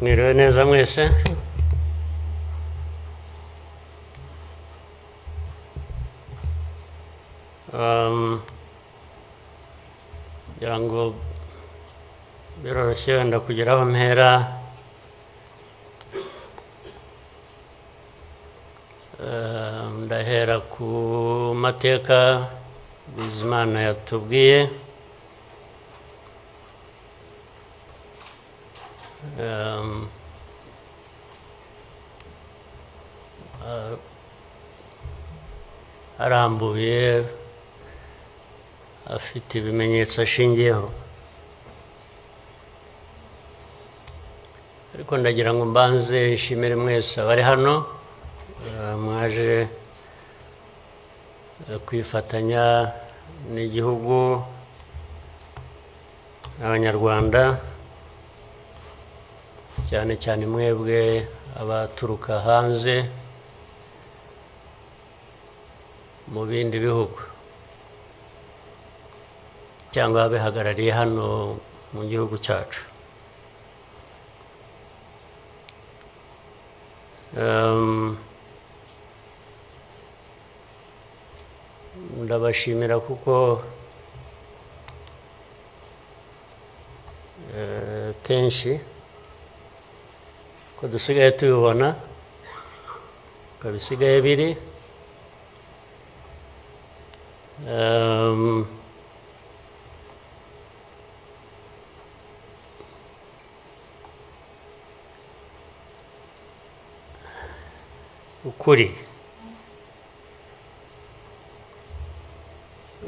Mwiriwe neza mwese. Ngira ngo biroroshye wenda kugera aho mpera. Ndahera ku mateka Bizimana yatubwiye. Arambuye, afite ibimenyetso ashingiyeho, ariko ndagira ngo mbanze nshimire mwese abari hano mwaje kwifatanya n'igihugu n'abanyarwanda, cyane cyane mwebwe abaturuka hanze mu bindi bihugu cyangwa abihagarariye hano mu gihugu cyacu. Ndabashimira kuko kenshi ko dusigaye tubibona ko bisigaye biri.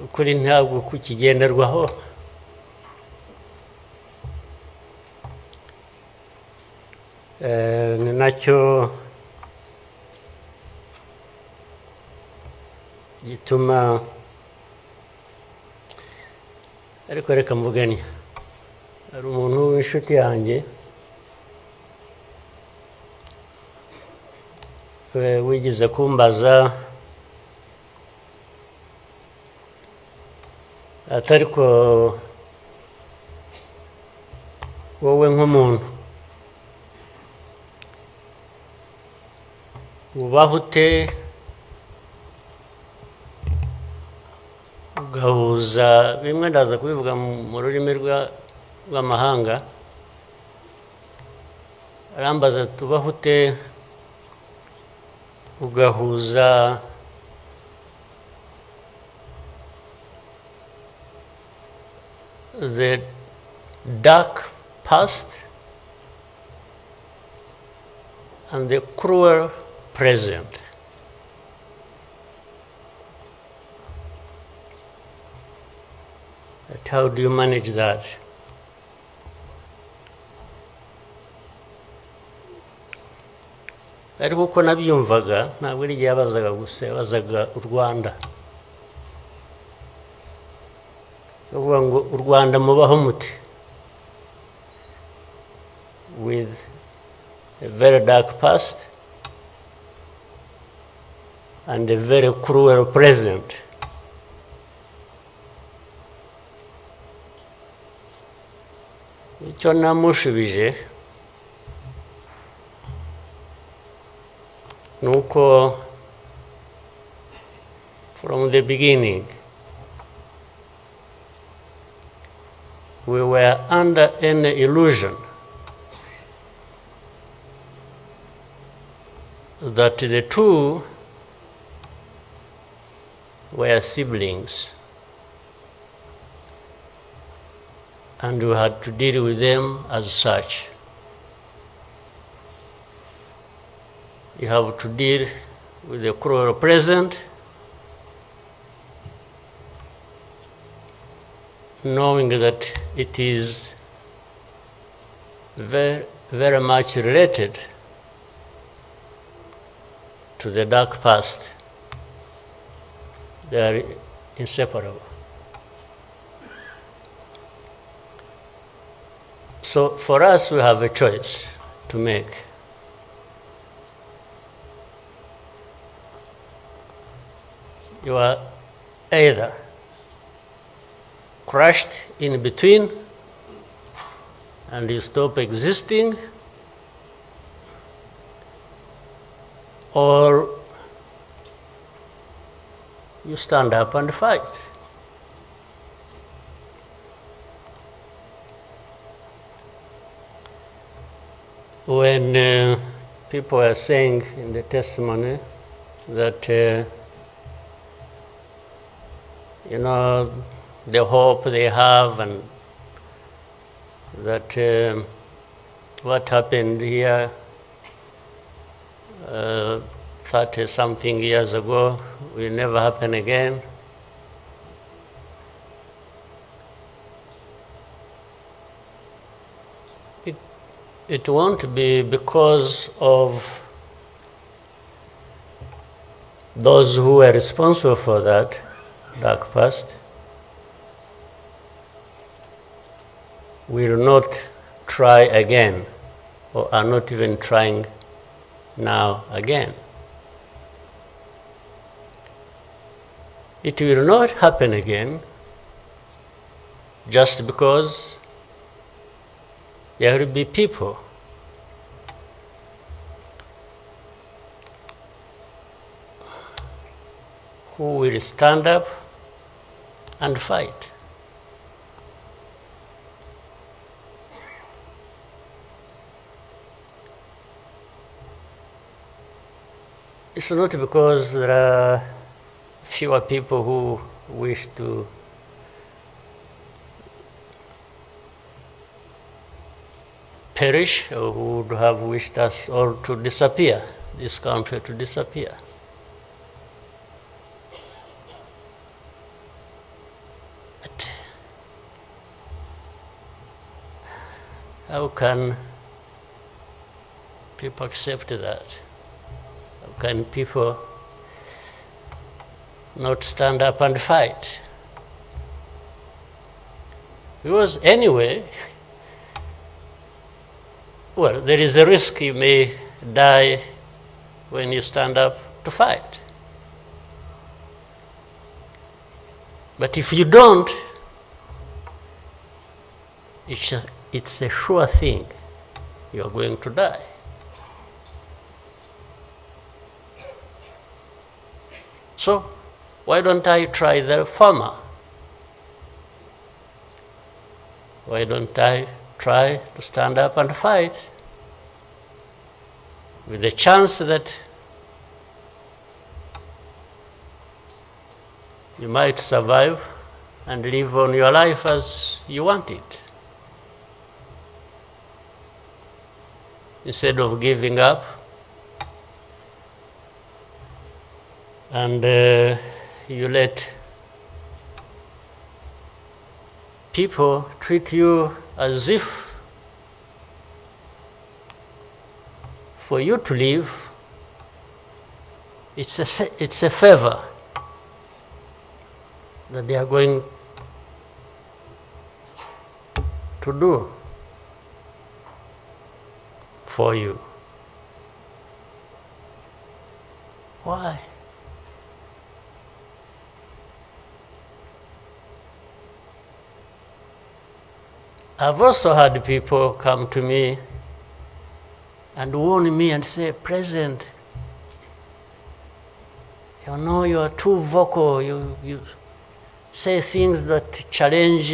ukuri ntabwo kukigenderwaho, ni nacyo gituma, ariko reka mvugane, hari umuntu w'inshuti yanjye wigeze kumbaza ati ariko wowe nk'umuntu ubaho ute ugahuza bimwe, ndaza kubivuga mu rurimi rw'amahanga, arambaza ati ubaho ute ugahuza the dark past and the cruel present. But how do you manage that? Ariko uko nabyumvaga ntabwo ari igihe yabazaga gusa, yabazaga u Rwanda, avuga ngo u Rwanda mubaho mute with a very dark past and a very cruel present. Icyo namushubije nuko from the beginning we were under an illusion that the two were siblings and we had to deal with them as such. You have to deal with the cruel present, knowing that it is very, very much related to the dark past. They are inseparable. So for us, we have a choice to make. You are either crushed in between and you stop existing, or you stand up and fight. When people are saying in the testimony that, you know, the hope they have and that what happened here 30-something years ago will never happen again. It won't be because of those who were responsible for that dark past will not try again, or are not even trying now again. It will not happen again just because there will be people who will stand up and fight. It's not because there are fewer people who wish to perish or who would have wished us all to disappear, this country to disappear. But how can people accept that? How can people not stand up and fight? Because anyway, well, there is a risk you may die when you stand up to fight. But if you don't, it's a sure thing you are going to die. So, why don't I try the former? Why don't I try to stand up and fight with the chance that you might survive and live on your life as you want it, instead of giving up and you let people treat you as if for you to live, it's a favor that they are going to do for you. Why? I've also had people come to me and warn me and say, President, you know you are too vocal, you say things that challenge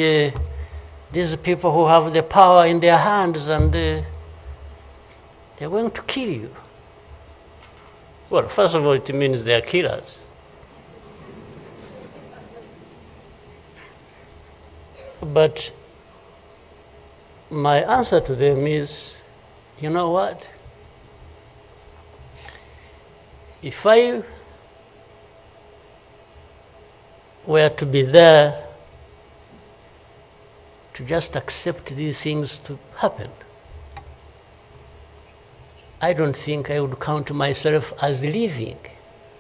these people who have the power in their hands and they're going to kill you. Well, first of all, it means they're killers. But my answer to them is, you know what? If I were to be there to just accept these things to happen, I don't think I would count myself as living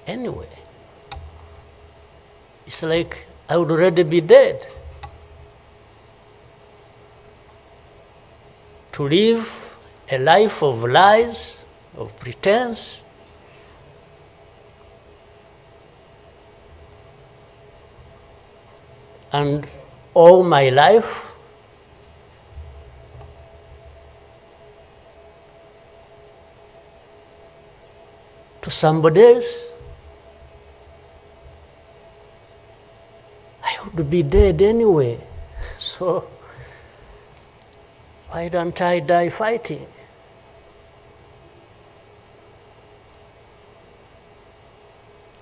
anyway. It's like I would already be dead. To live a life of lies, of pretense, and all my life to somebody else, I would be dead anyway. So why don't I die fighting?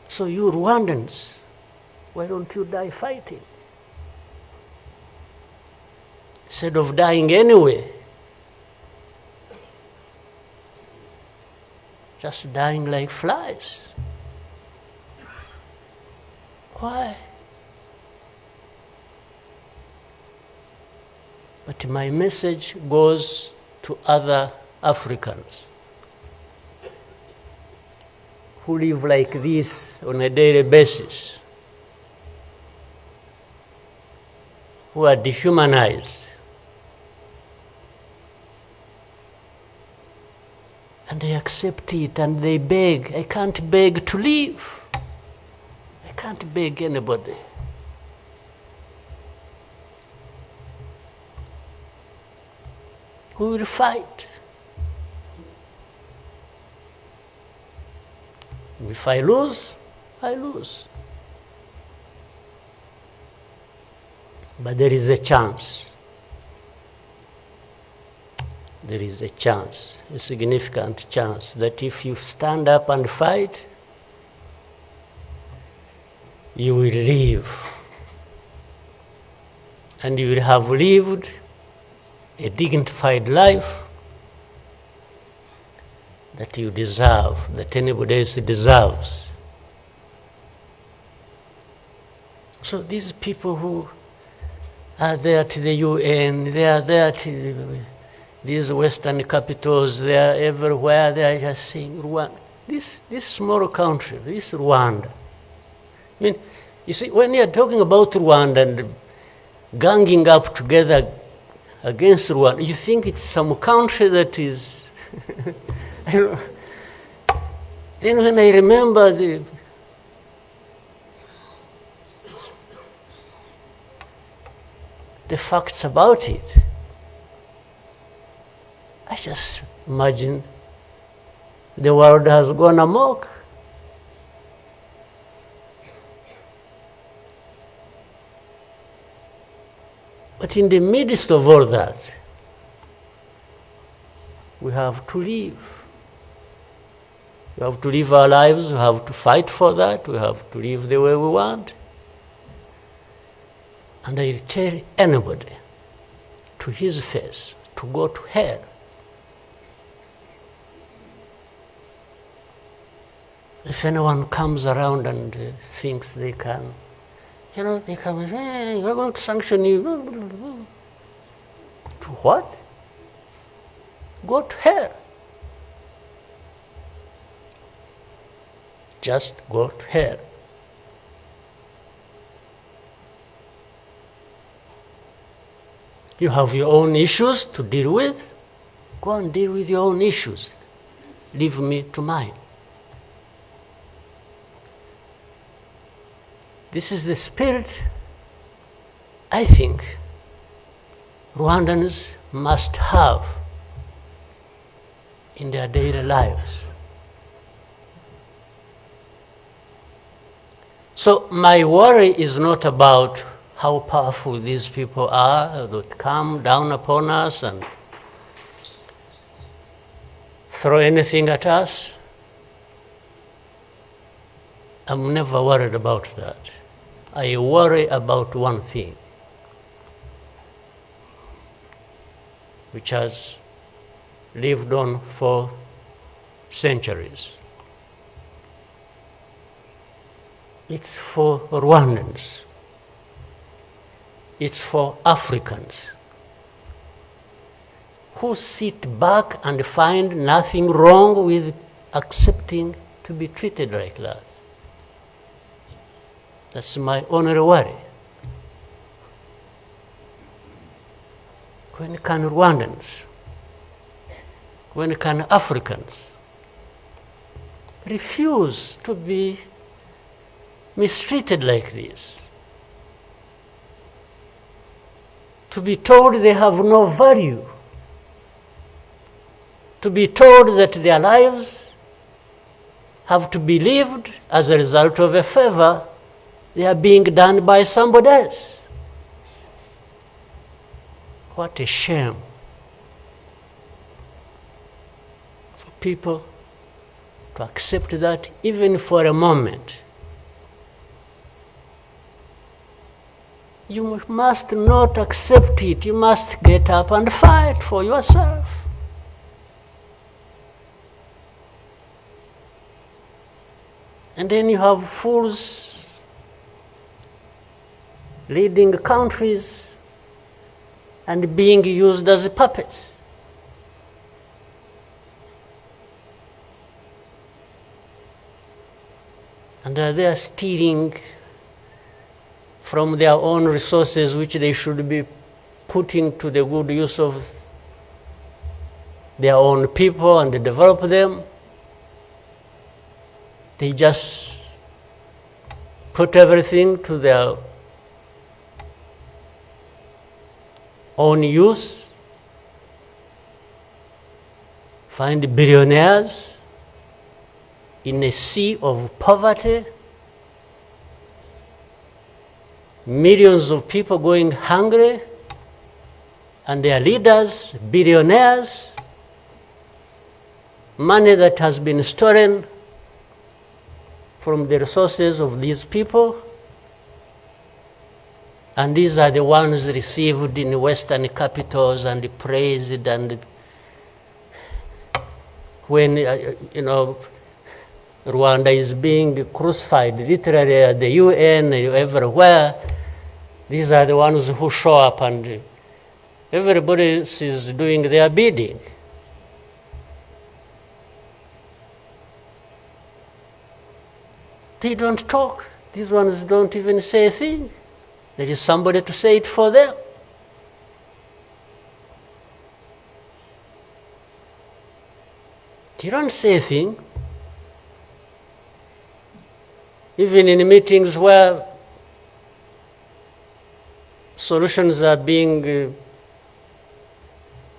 So you Rwandans, why don't you die fighting? Instead of dying anyway, just dying like flies. Why? But my message goes to other Africans who live like this on a daily basis, who are dehumanized. And they accept it and they beg. I can't beg to live. I can't beg anybody. We will fight. If I lose, I lose. But there is a chance. There is a chance, a significant chance, that if you stand up and fight, you will live. And you will have lived a dignified life that you deserve, that anybody else deserves. So these people who are there to the UN, they are there to these Western capitals, they are everywhere, they are just saying, Rwanda, this small country, this Rwanda. I mean, you see, when you are talking about Rwanda and ganging up together against Rwanda, you think it's some country that is, Then when I remember the facts about it, I just imagine the world has gone amok. But in the midst of all that, we have to live. We have to live our lives, we have to fight for that, we have to live the way we want. And I tell anybody to his face to go to hell. If anyone comes around and thinks they can, they come and say, hey, we're going to sanction you. To what? Go to hell. Just go to hell. You have your own issues to deal with. Go and deal with your own issues. Leave me to mine. This is the spirit I think Rwandans must have in their daily lives. So my worry is not about how powerful these people are that come down upon us and throw anything at us. I'm never worried about that. I worry about one thing, which has lived on for centuries. It's for Rwandans. It's for Africans who sit back and find nothing wrong with accepting to be treated like that. That's my only worry. When can Rwandans, when can Africans refuse to be mistreated like this? To be told they have no value. To be told that their lives have to be lived as a result of a favor they are being done by somebody else. What a shame for people to accept that even for a moment. You must not accept it. You must get up and fight for yourself. And then you have fools leading countries and being used as puppets. And they are stealing from their own resources, which they should be putting to the good use of their own people and develop them. They just put everything to their own use, find billionaires in a sea of poverty, millions of people going hungry, and their leaders, billionaires, money that has been stolen from the resources of these people, and these are the ones received in Western capitals and praised, and when, Rwanda is being crucified, literally at the UN, everywhere, these are the ones who show up and everybody is doing their bidding. They don't talk. These ones don't even say a thing. There is somebody to say it for them. You don't say a thing. Even in meetings where solutions are being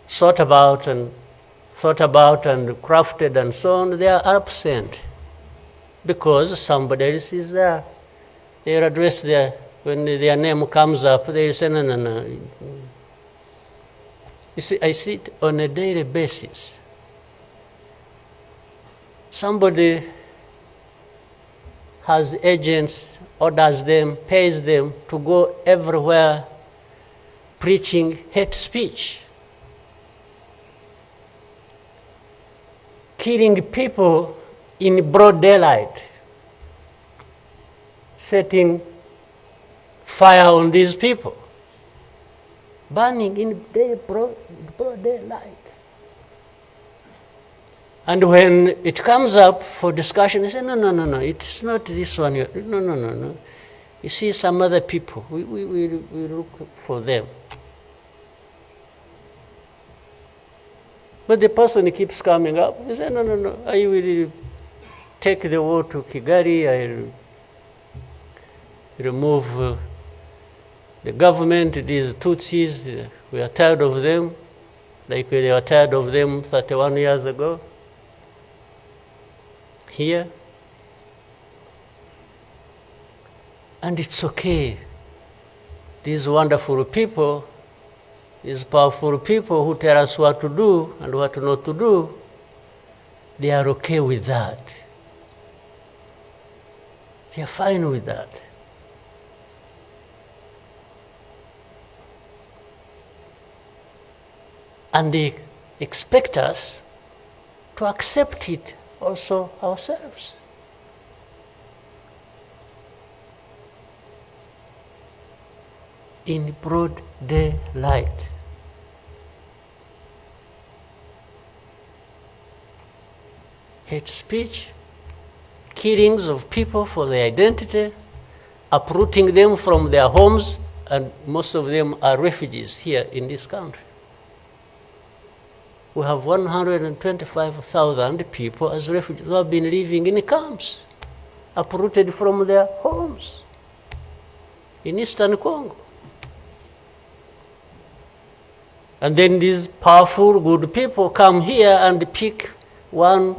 thought about and crafted and so on, they are absent because somebody else is there. They are addressed there. When their name comes up, they say, no. You see, I see it on a daily basis. Somebody has agents, orders them, pays them to go everywhere preaching hate speech, killing people in broad daylight, setting fire on these people, burning in broad daylight. And when it comes up for discussion, they say, no, it's not this one. No. You see some other people, we look for them. But the person keeps coming up, they say, no, I will take the war to Kigali, I'll remove the government, these Tutsis, we are tired of them, like we were tired of them 31 years ago. Here, and it's okay. These wonderful people, these powerful people who tell us what to do and what not to do, they are okay with that. They are fine with that. And they expect us to accept it also ourselves. In broad daylight. Hate speech, killings of people for their identity, uprooting them from their homes, and most of them are refugees here in this country. We have 125,000 people as refugees who have been living in camps, uprooted from their homes in Eastern Congo. And then these powerful, good people come here and pick 1,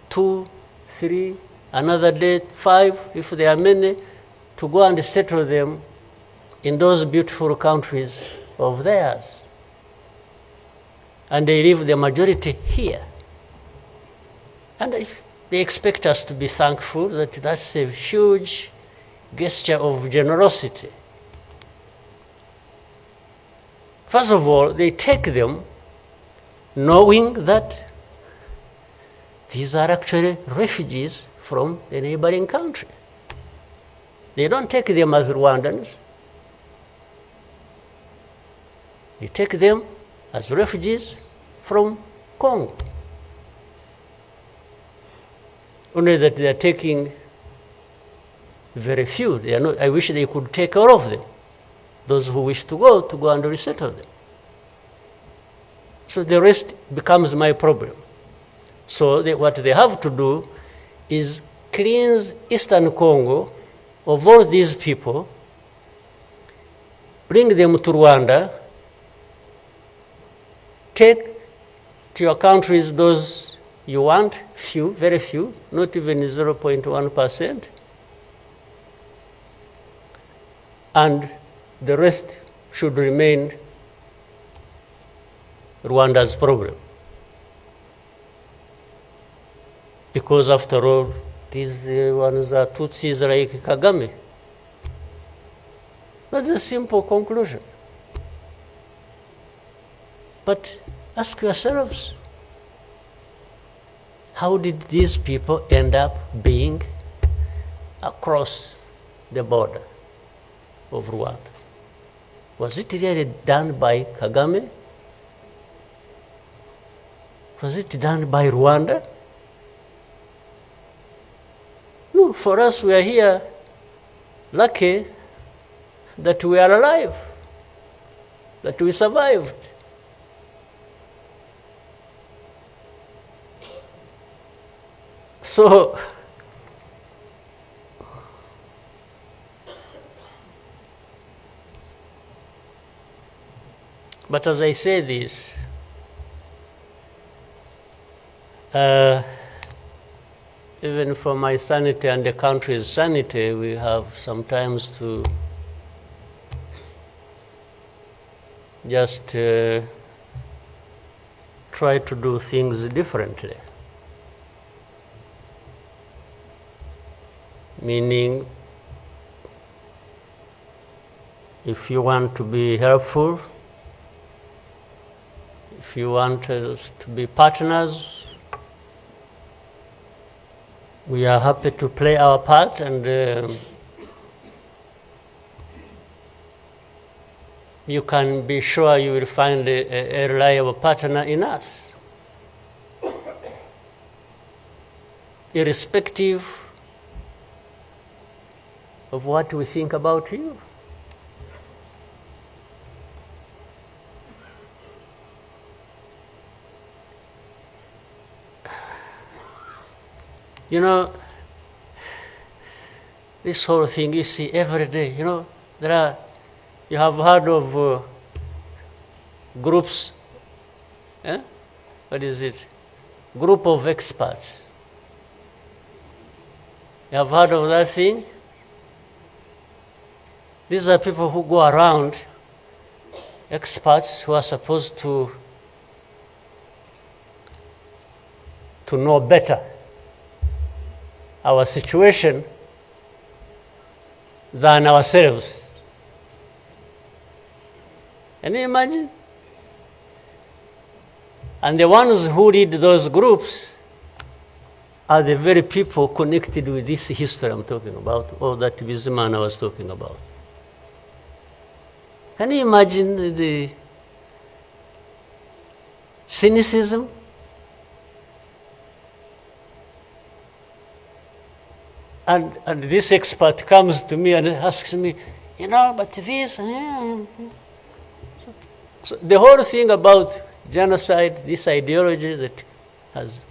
2, 3, another day 5, if there are many, to go and settle them in those beautiful countries of theirs. And they leave the majority here. And they expect us to be thankful that that's a huge gesture of generosity. First of all, they take them knowing that these are actually refugees from the neighboring country. They don't take them as Rwandans. They take them as refugees from Congo. Only that they are taking very few. They are not, I wish they could take all of them. Those who wish to go and resettle them. So the rest becomes my problem. So what they have to do is cleanse Eastern Congo of all these people, bring them to Rwanda, take to your countries those you want, few, very few, not even 0.1%, and the rest should remain Rwanda's problem. Because after all, these ones are Tutsis like Kagame. That's a simple conclusion. But ask yourselves, how did these people end up being across the border of Rwanda? Was it really done by Kagame? Was it done by Rwanda? No, for us, we are here lucky that we are alive, that we survived. So, but as I say this, even for my sanity and the country's sanity, we have sometimes to just try to do things differently. Meaning, if you want to be helpful, if you want us to be partners, we are happy to play our part, and you can be sure you will find a reliable partner in us, irrespective of what we think about you. You know, this whole thing you see every day, you know, you have heard of groups, what is it? Group of experts. You have heard of that thing? These are people who go around, experts who are supposed to know better our situation than ourselves. Can you imagine? And the ones who lead those groups are the very people connected with this history I'm talking about, or that Bizimana was talking about. Can you imagine the cynicism? And this expert comes to me and asks me, you know, but this. So the whole thing about genocide, this ideology that has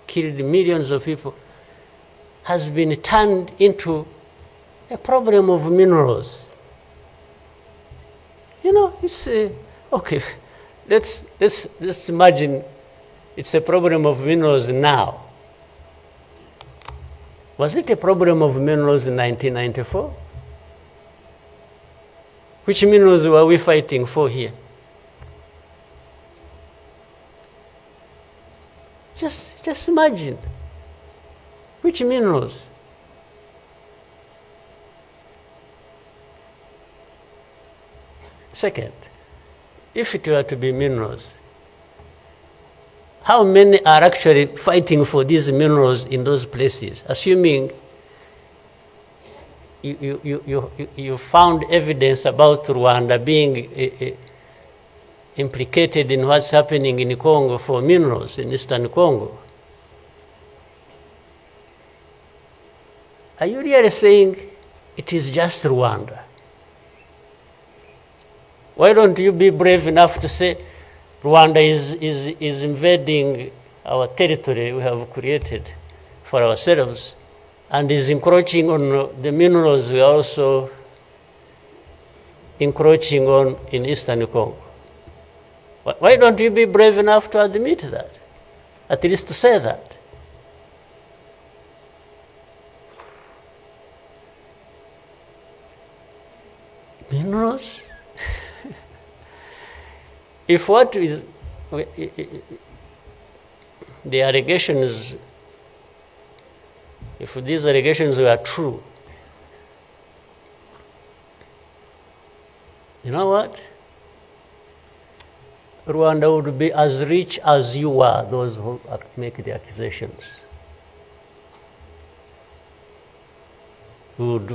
killed millions of people, has been turned into a problem of minerals. You know, it's okay. Let's imagine it's a problem of minerals now. Was it a problem of minerals in 1994? Which minerals were we fighting for here? Just imagine. Which minerals? Second, if it were to be minerals, how many are actually fighting for these minerals in those places? Assuming you found evidence about Rwanda being implicated in what's happening in Congo for minerals in Eastern Congo. Are you really saying it is just Rwanda? Why don't you be brave enough to say Rwanda is invading our territory we have created for ourselves and is encroaching on the minerals we are also encroaching on in Eastern Congo? Why don't you be brave enough to admit that? At least to say that. Minerals? If what is the allegations, if these allegations were true, you know what? Rwanda would be as rich as you are, those who make the accusations. We would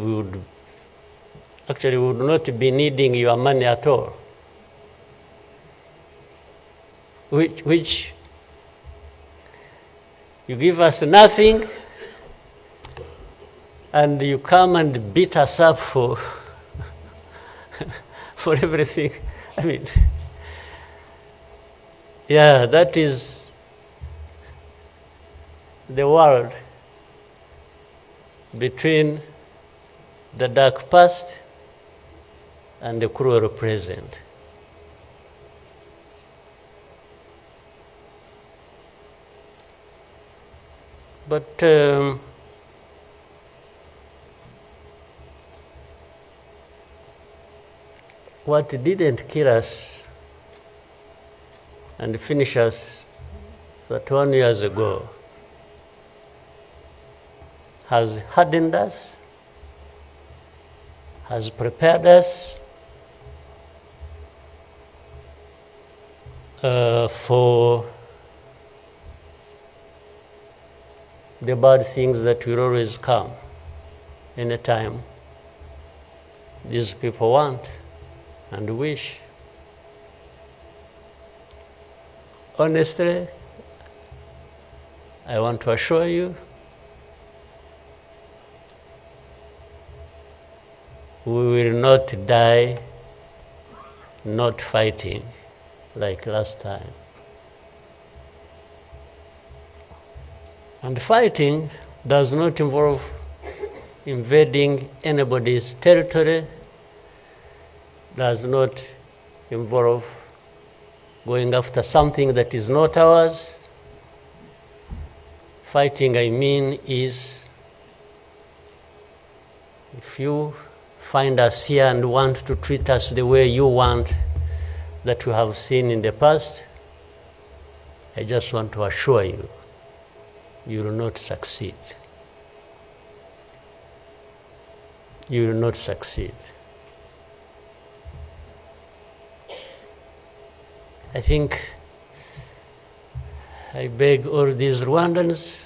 not be needing your money at all. Which you give us nothing and you come and beat us up for for everything. I mean, yeah, that is the world between the dark past and the cruel present. But what didn't kill us and finish us 21 years ago has hardened us, has prepared us for the bad things that will always come anytime these people want and wish. Honestly, I want to assure you, we will not die not fighting like last time. And fighting does not involve invading anybody's territory, does not involve going after something that is not ours. Fighting, I mean, is if you find us here and want to treat us the way you want that we have seen in the past, I just want to assure you, you will not succeed. You will not succeed. I think I beg all these Rwandans,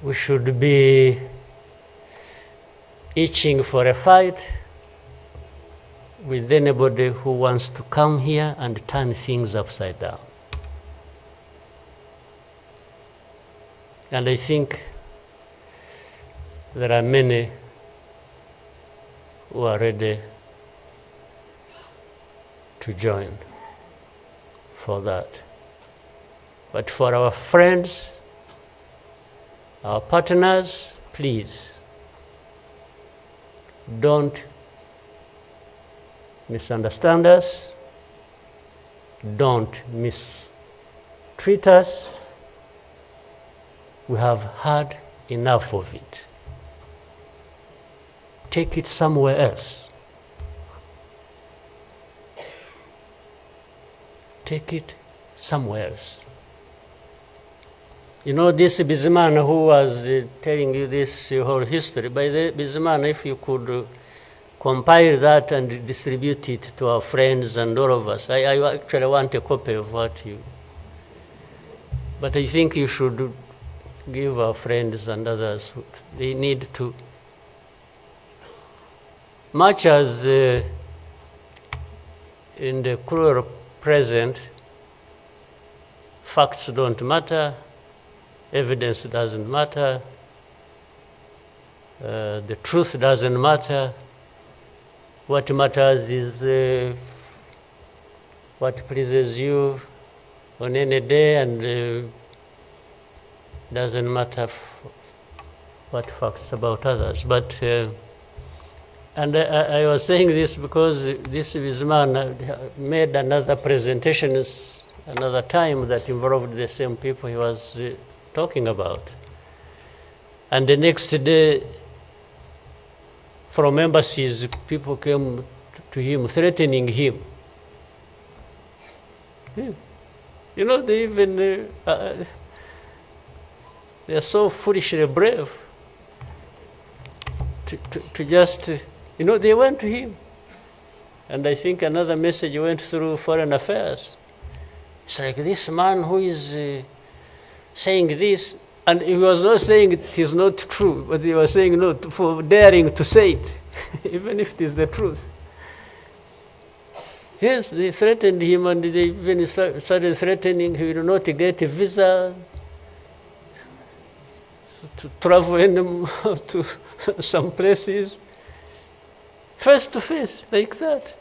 we should be itching for a fight with anybody who wants to come here and turn things upside down. And I think there are many who are ready to join for that. But for our friends, our partners, please, don't misunderstand us, don't mistreat us. We have had enough of it. Take it somewhere else. Take it somewhere else. You know, this Bizimana who was telling you this whole history, by the Bizimana, if you could compile that and distribute it to our friends and all of us. I actually want a copy of what you... But I think you should give our friends and others, they need to... Much as in the cruel present, facts don't matter, evidence doesn't matter, the truth doesn't matter. What matters is what pleases you on any day, and doesn't matter what facts about others. But and I was saying this because this man made another presentation another time that involved the same people he was talking about. And the next day, from embassies, people came to him, threatening him. Yeah. You know, they even, they are so foolishly brave to just, you know, they went to him. And I think another message went through Foreign Affairs. It's like this man who is saying this, and he was not saying it is not true, but he was saying no for daring to say it, even if it is the truth. Yes, they threatened him, and they even started threatening he will not get a visa to travel to some places, face to face, like that.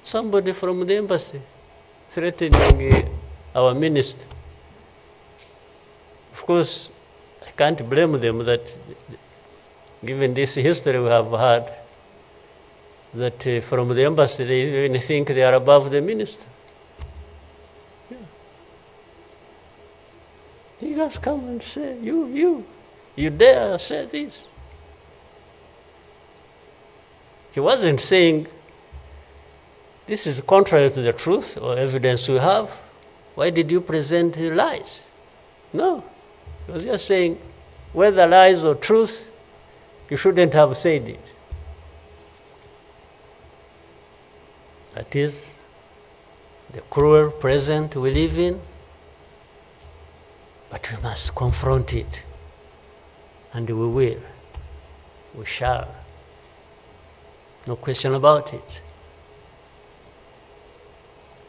Somebody from the embassy threatening our minister. Of course, I can't blame them that, given this history we have had, that from the embassy they even think they are above the minister. Yeah. He just come and say, you dare say this. He wasn't saying, this is contrary to the truth or evidence we have. Why did you present lies? No. He was just saying, whether lies or truth, you shouldn't have said it. That is the cruel present we live in, but we must confront it. And we will. We shall. No question about it.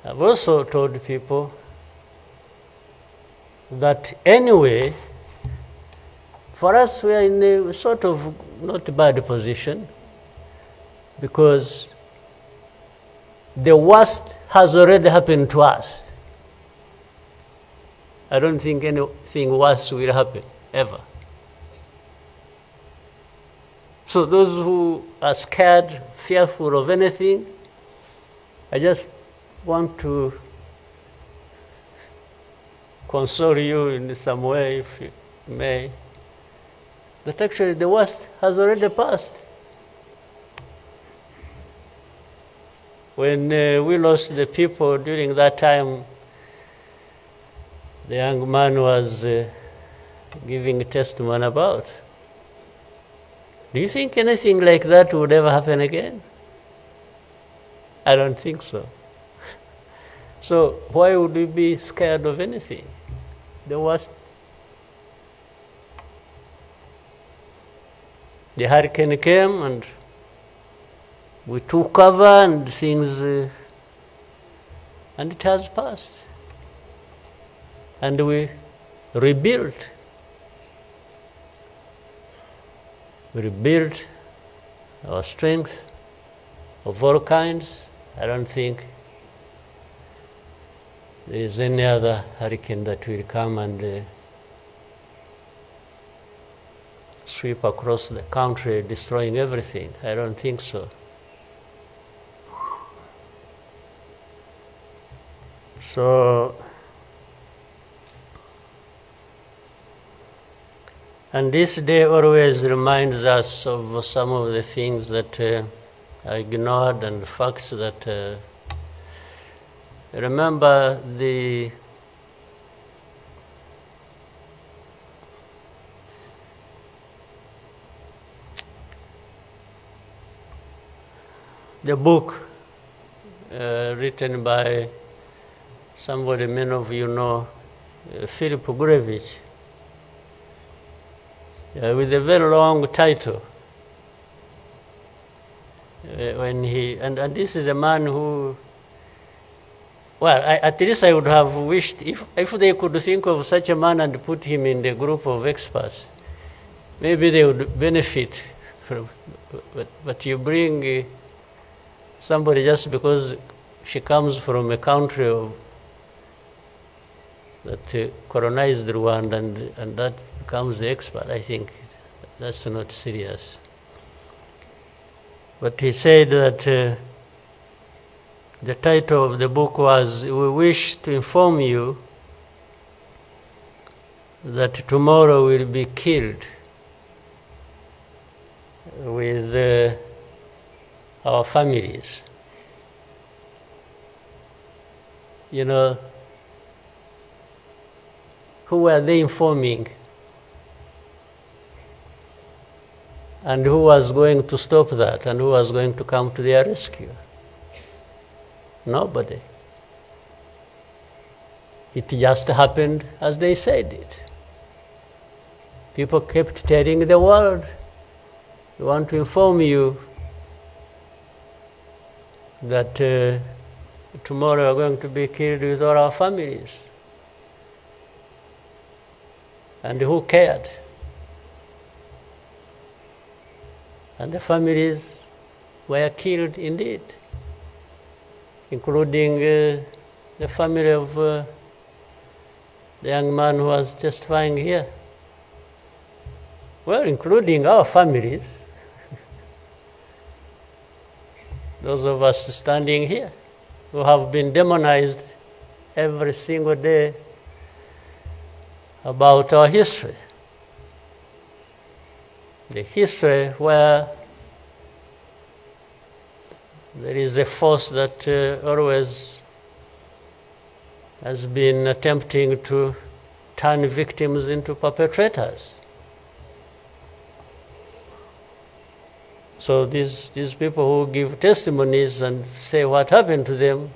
I've also told people that anyway, for us, we are in a sort of not bad position, because the worst has already happened to us. I don't think anything worse will happen, ever. So those who are scared, fearful of anything, I just want to console you in some way, if you may, that actually the worst has already passed. When we lost the people during that time, the young man was giving a testimony about. Do you think anything like that would ever happen again? I don't think so. So why would we be scared of anything? The worst. The hurricane came and we took cover and things, and it has passed. And we rebuilt. We rebuilt our strength of all kinds. I don't think there is any other hurricane that will come and sweep across the country, destroying everything. I don't think so. So And this day always reminds us of some of the things that are ignored and facts that remember the book written by somebody many of you know, Philip Gurevich, with a very long title. And this is a man who, well, at least I would have wished if they could think of such a man and put him in the group of experts, maybe they would benefit from. But you bring somebody just because she comes from a country that colonized Rwanda and that becomes the expert. I think that's not serious. But he said that the title of the book was, "We wish to inform you that tomorrow will be killed with our families." You know, who were they informing? And who was going to stop that? And who was going to come to their rescue? Nobody. It just happened as they said it. People kept telling the world, "We want to inform you that tomorrow we are going to be killed with all our families." And who cared? And the families were killed indeed, including the family of the young man who was testifying here. Well, including our families, those of us standing here, who have been demonized every single day about our history. The history where there is a force that always has been attempting to turn victims into perpetrators. So these people who give testimonies and say what happened to them,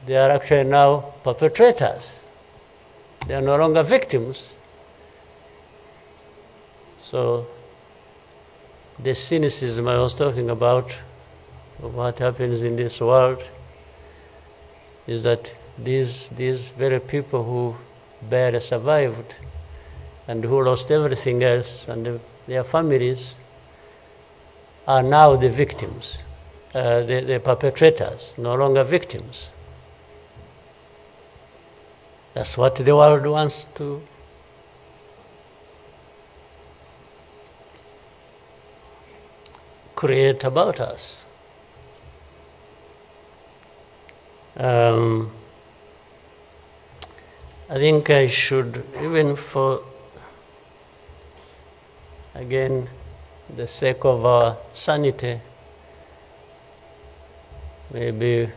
they are actually now perpetrators. They are no longer victims. So the cynicism I was talking about of what happens in this world is that these very people who barely survived and who lost everything else and their families are now the victims, the perpetrators, no longer victims. That's what the world wants to create about us. I think I should, even for, again, the sake of our sanity, maybe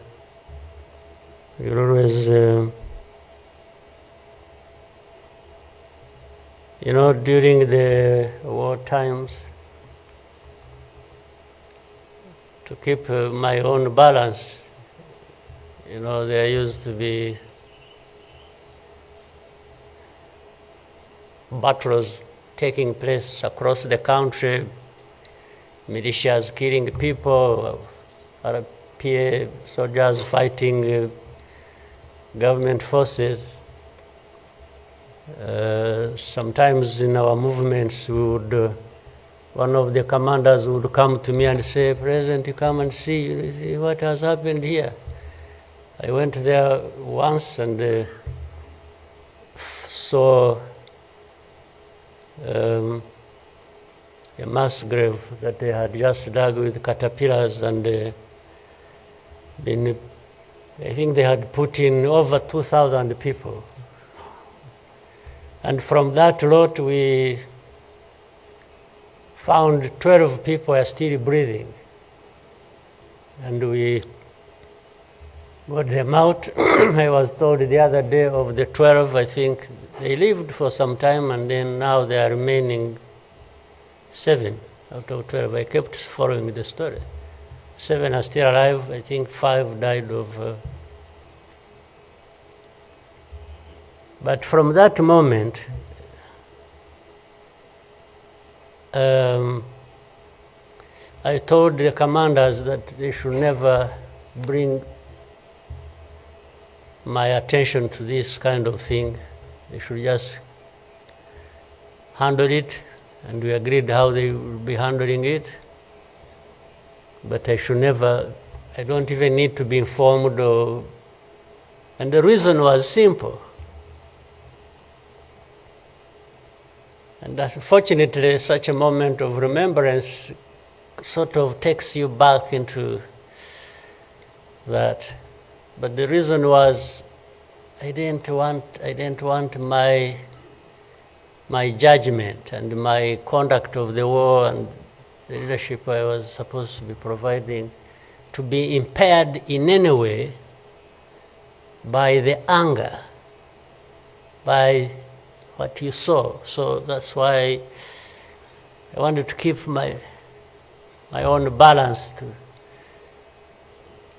we'll always, during the war times, to keep my own balance, there used to be battles taking place across the country, militias killing people, RPA soldiers fighting government forces. Sometimes in our movements, one of the commanders would come to me and say, "President, you come and see what has happened here." I went there once and saw a mass grave that they had just dug with caterpillars, and I think they had put in over 2,000 people. And from that lot, we found 12 people are still breathing. And we got them out. I was told the other day of the 12, I think they lived for some time, and then now they are remaining 7 out of 12. I kept following the story. 7 are still alive. I think 5 died of... But from that moment, I told the commanders that they should never bring my attention to this kind of thing. They should just handle it, and we agreed how they would be handling it. But I should never, I don't even need to be informed or, and the reason was simple. And fortunately, such a moment of remembrance sort of takes you back into that. But the reason was I didn't want my judgment and my conduct of the war and the leadership I was supposed to be providing to be impaired in any way by the anger, by what you saw. So that's why I wanted to keep my own balance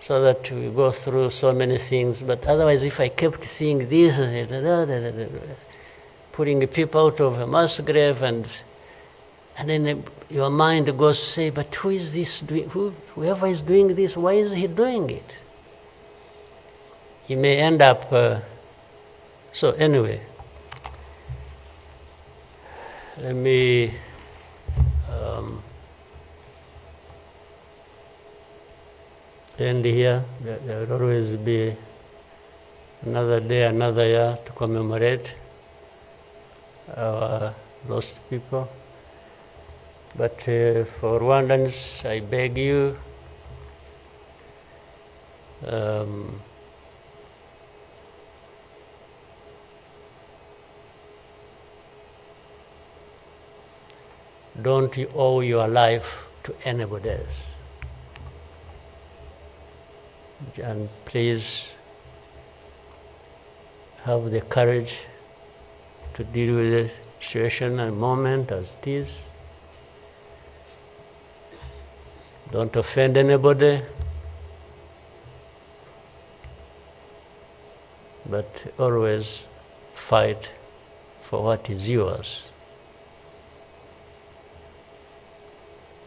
so that we go through so many things. But otherwise, if I kept seeing this, putting people out of a mass grave, and then your mind goes to say, but who is this doing? Whoever is doing this, why is he doing it? He may end up... so anyway, let me end here. There will always be another day, another year to commemorate our lost people. But for Rwandans, I beg you, don't you owe your life to anybody else. And please have the courage to deal with the situation and moment as it is. Don't offend anybody, but always fight for what is yours.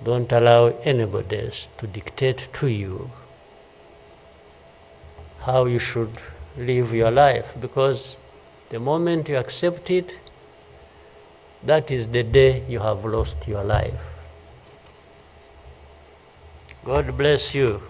Don't allow anybody else to dictate to you how you should live your life, because the moment you accept it, that is the day you have lost your life. God bless you.